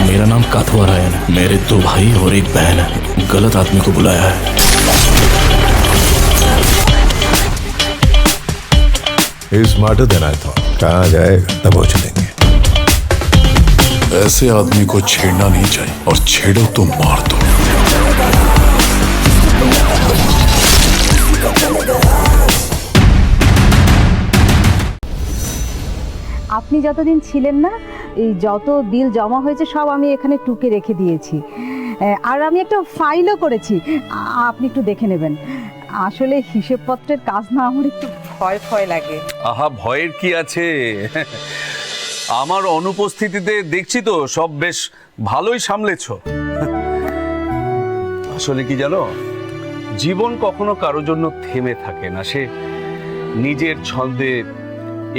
मेरा नाम काथवारायण है। मेरे 2 भाई और 1 बहन है। गलत आदमी को बुलाया है। He's smarter than I thought. कहाँ जाएगा दबोच लेंगे। ऐसे आदमी को छेड़ना नहीं चाहिए, और छेड़ो तो मार दो। আপনি যতদিন ছিলেন না, এই যত বিল জমা হয়েছে সব আমি এখানে টুকে রেখে দিয়েছি। আর আমি একটা ফাইলও করেছি, আপনি একটু দেখে নেবেন। আসলে হিসেবপত্রের কাজ না আমার একটু ভয় ভয় লাগে। আহা, ভয়ের কি আছে? আমার অনুপস্থিতিতে দেখছি তো সব বেশ ভালোই সামলেছো। আসলে কি জানো, জীবন কখনো কারোর জন্য থেমে থাকে না, সে নিজের ছন্দে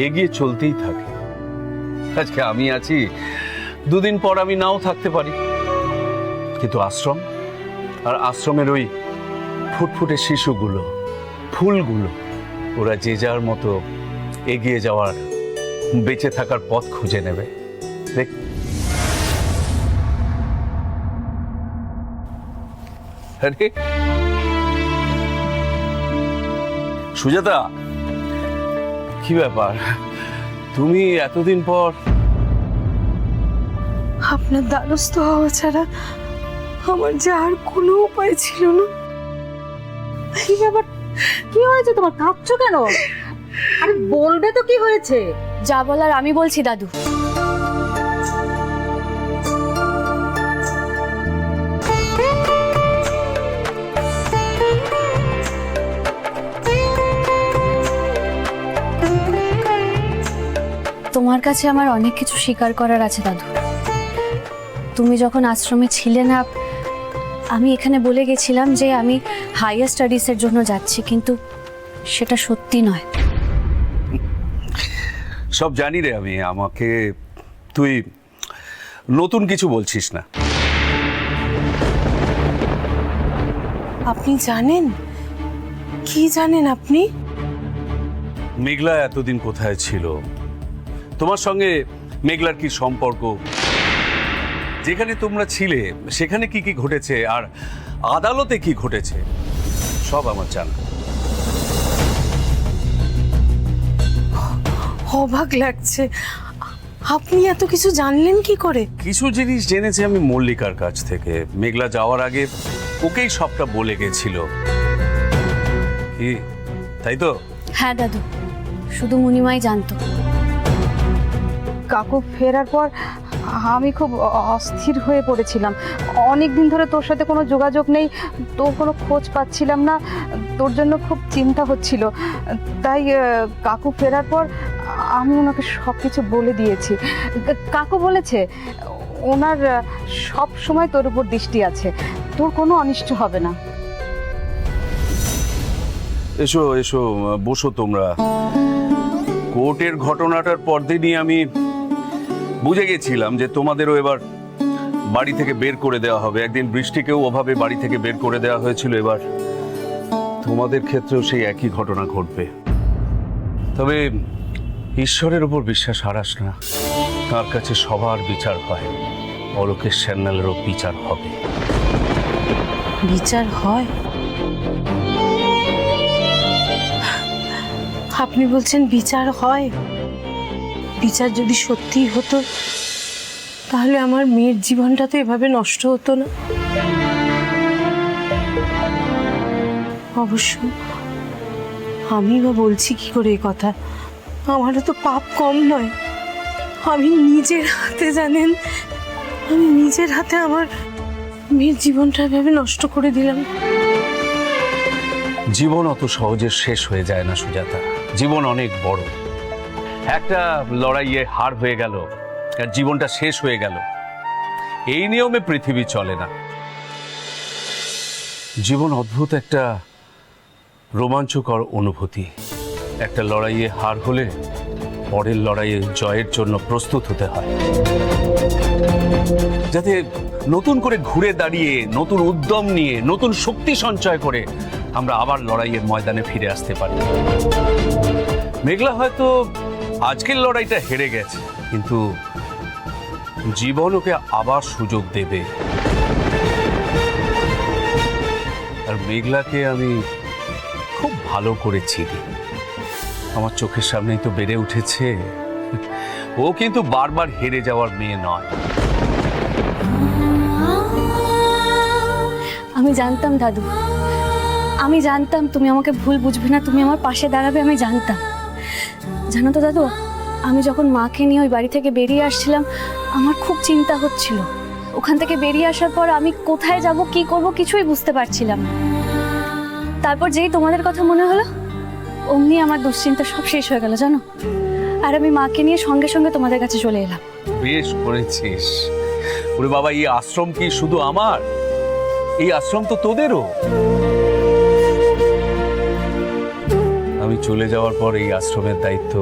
এগিয়ে চলতেই থাকে। আজকে আমি আছি, 2 দিন পর আমি নাও থাকতে পারি, কিন্তু আশ্রম আর আশ্রমের ওই ফুটফুটে শিশুগুলো, ফুলগুলো, ওরা যে যার মতো এগিয়ে যাওয়ার, বেঁচে থাকার পথ খুঁজে নেবে। দেখ, আরে সুজাতা, কি ব্যাপার? তুমি এতদিন পর? আপনার দ্বারস্থ হওয়া ছাড়া আমার যে আর কোনো উপায় ছিল না। কি ব্যাপার, কি হয়েছে তোমার? কাঁদছো কেন? আরে বলবে তো কি হয়েছে। যা বলার আমি বলছি দাদু। তোমার কাছে আমার অনেক কিছু স্বীকার করার আছে দাদু। তুমি যখন আশ্রমে ছিলে না, আমি এখানে বলে গেছিলাম যে আমি হাইয়ার স্টাডিজের জন্য যাচ্ছি, কিন্তু সেটা সত্যি নয়। সব জানি রে আমি। আমাকে তুই নতুন কিছু বলছিস না। আপনি জানেন? কি জানেন আপনি? মেঘলা এতদিন কোথায় ছিল? তোমার সঙ্গে মেঘলার কি সম্পর্ক? যেখানে তোমরা ছিলে সেখানে কি কি ঘটেছে, আর আদালতে কি ঘটেছে, সব আমার জানা। অবাক লাগছে, আপনি এত কিছু জানলেন কি করে? কিছু জিনিস জেনেছি আমি মল্লিকার কাছ থেকে। মেঘলা যাওয়ার আগে ওকেই সবটা বলে গেছিল। কি তাই তো? হ্যাঁ দাদু, শুধু মুনিমাই জানতো। কাকু ফেরার পর আমি খুব অস্থির হয়ে পড়েছিলাম। অনেক দিন ধরে তোর সাথে কোনো যোগাযোগ নেই, তোর কোনো খোঁজ পাচ্ছিলাম না, তোর জন্য খুব চিন্তা হচ্ছিল। তাই কাকু ফেরার পর আমি ওনাকে সব কিছু বলে দিয়েছি। কাকু বলেছে ওনার সব সময় তোর উপর দৃষ্টি আছে, তোর কোনো অনিষ্ট হবে না। এসো এসো, বসো তোমরা। কোর্টের ঘটনাটার পরদিনই আমি বুঝে গেছিলাম যে তোমাদেরও এবার বাড়ি থেকে বের করে দেওয়া হবে। একদিন বৃষ্টিকেও ওভাবে বাড়ি থেকে বের করে দেওয়া হয়েছিল, এবার তোমাদের ক্ষেত্রেও সেই একই ঘটনা ঘটবে। তবে ঈশ্বরের উপর বিশ্বাস হারাস না, তার কাছে সবার বিচার হয়। অলোকেশ সান্যালেরও বিচার হবে। বিচার হয়? আপনি বলছেন বিচার হয়? বিচার যদি সত্যি হতো তাহলে আমার মেয়ের জীবনটা তো এভাবে নষ্ট হতো না। অবশ্য আমি বা বলছি কি করে এই কথা? আমারও তো পাপ কম নয়। আমি নিজের হাতে, জানেন, আমি নিজের হাতে আমার মেয়ের জীবনটা এভাবে নষ্ট করে দিলাম। জীবন অত সহজে শেষ হয়ে যায় না সুজাতা। জীবন অনেক বড়। একটা লড়াইয়ে হার হয়ে গেল আর জীবনটা শেষ হয়ে গেল, এই নিয়মে পৃথিবী চলে না। জীবন অদ্ভুত একটা রোমাঞ্চকর অনুভূতি। একটা লড়াইয়ে হার হলে পরের লড়াইয়ে জয়ের জন্য প্রস্তুত হতে হয়, যাতে নতুন করে ঘুরে দাঁড়িয়ে নতুন উদ্যম নিয়ে নতুন শক্তি সঞ্চয় করে আমরা আবার লড়াইয়ের ময়দানে ফিরে আসতে পারি। মেঘলা হয়তো আজকের লড়াইটা হেরে গেছে, কিন্তু জীবন ওকে আবার সুযোগ দেবে। আর মেঘলাকে আমি খুব ভালো করে চিনি, আমার চোখের সামনেই তো বেড়ে উঠেছে। ও কিন্তু বারবার হেরে যাওয়ার মেয়ে নয়। আমি জানতাম দাদু, আমি জানতাম তুমি আমাকে ভুল বুঝবে না, তুমি আমার পাশে দাঁড়াবে, আমি জানতাম। জানো তো দাদু, আমি যখন মাকে নিয়ে ওই বাড়ি থেকে বেরিয়ে আসছিলাম আমার খুব চিন্তা হচ্ছিল। ওখান থেকে বেরিয়ে আসার পর আমি কোথায় যাব, কি করব, কিছুই বুঝতে পারছিলাম না। তারপর যেই তোমাদের কথা মনে হলো অমনি আমার দুশ্চিন্তা সব শেষ হয়ে গেল জানো। আর আমি মাকে নিয়ে সঙ্গে সঙ্গে তোমাদের কাছে চলে এলাম। বেশ করেছিস। ওরে বাবা, এই আশ্রম কি শুধু আমার? এই আশ্রম তো তোদেরও। আমি চলে যাওয়ার পর এই আশ্রমের দায়িত্ব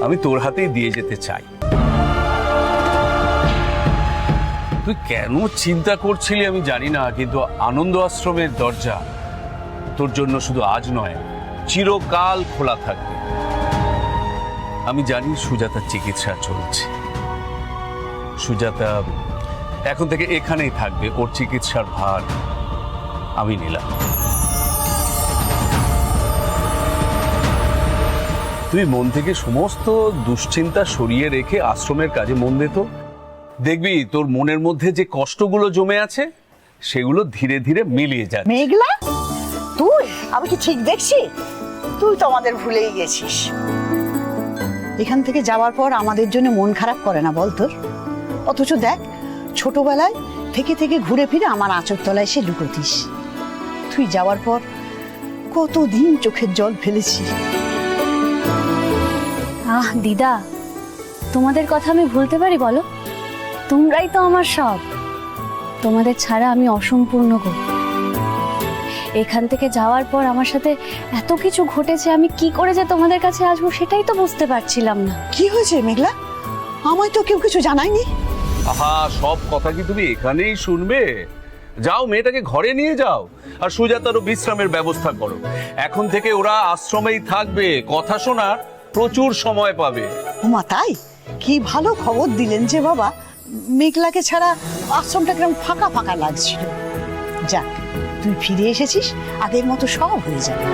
আমি তোর হাতেই দিয়ে যেতে চাই। তুই কেন চিন্তা করছিলি আমি জানি না, কিন্তু আনন্দ আশ্রমের দরজা তোর জন্য শুধু আজ নয়, চিরকাল খোলা থাকবে। আমি জানি সুজাতার চিকিৎসা চলছে। সুজাতা এখন থেকে এখানেই থাকবে, ওর চিকিৎসার ভার আমি নিলাম। তুই মন থেকে সমস্ত দুশ্চিন্তা সরিয়ে রেখে আশ্রমের কাজে মন দে তো। দেখবি তোর মনের মধ্যে যে কষ্টগুলো জমে আছে সেগুলো ধীরে ধীরে মিলিয়ে যাবে। মেঘলা, তুই? আমি কি ঠিক দেখছি? তুই তো আমাদের ভুলেই গেছিস। এখান থেকে যাওয়ার পর আমাদের জন্য মন খারাপ করে না বল তোর? অথচ দেখ, ছোটবেলায় থেকে থেকে ঘুরে ফিরে আমার আঁচর তলায় এসে লুকোতিস। তুই যাওয়ার পর কতদিন চোখের জল ফেলেছি। আহ দিদা, তোমাদের কথা আমি ভুলতে পারি বলো? তোমরাই তো আমার সব। তোমাদের ছাড়া আমি অসম্পূর্ণ গো। এখান থেকে যাওয়ার পর আমার সাথে এত কিছু ঘটেছে, আমি কি করে যে তোমাদের কাছে আসবো সেটাই তো বুঝতে পারছিলাম না। কি হয়েছে মেঘলা? আমায় তো কেউ কিছু জানায়নি। আহা, সব কথা কি তুমি এখানেই শুনবে? যাও, মেয়েটাকে ঘরে নিয়ে যাও, আর সুজাতারও বিশ্রামের ব্যবস্থা করো। এখন থেকে ওরা আশ্রমেই থাকবে, কথা শোনার প্রচুর সময় পাবে। ওমা, তাই? কি ভালো খবর দিলেন যে বাবা। মেঘলাকে ছাড়া আশ্রমটা কিরকম ফাঁকা ফাঁকা লাগছিল। যাক, তুই ফিরে এসেছিস, আগের মতো সব হয়ে যাবে।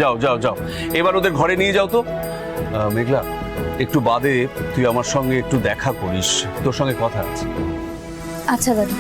যাও যাও যাও, এবার ওদের ঘরে নিয়ে যাও তো। মেঘলা, একটু বাদে তুই আমার সঙ্গে একটু দেখা করিস, তোর সঙ্গে কথা আছে। আচ্ছা দাদু।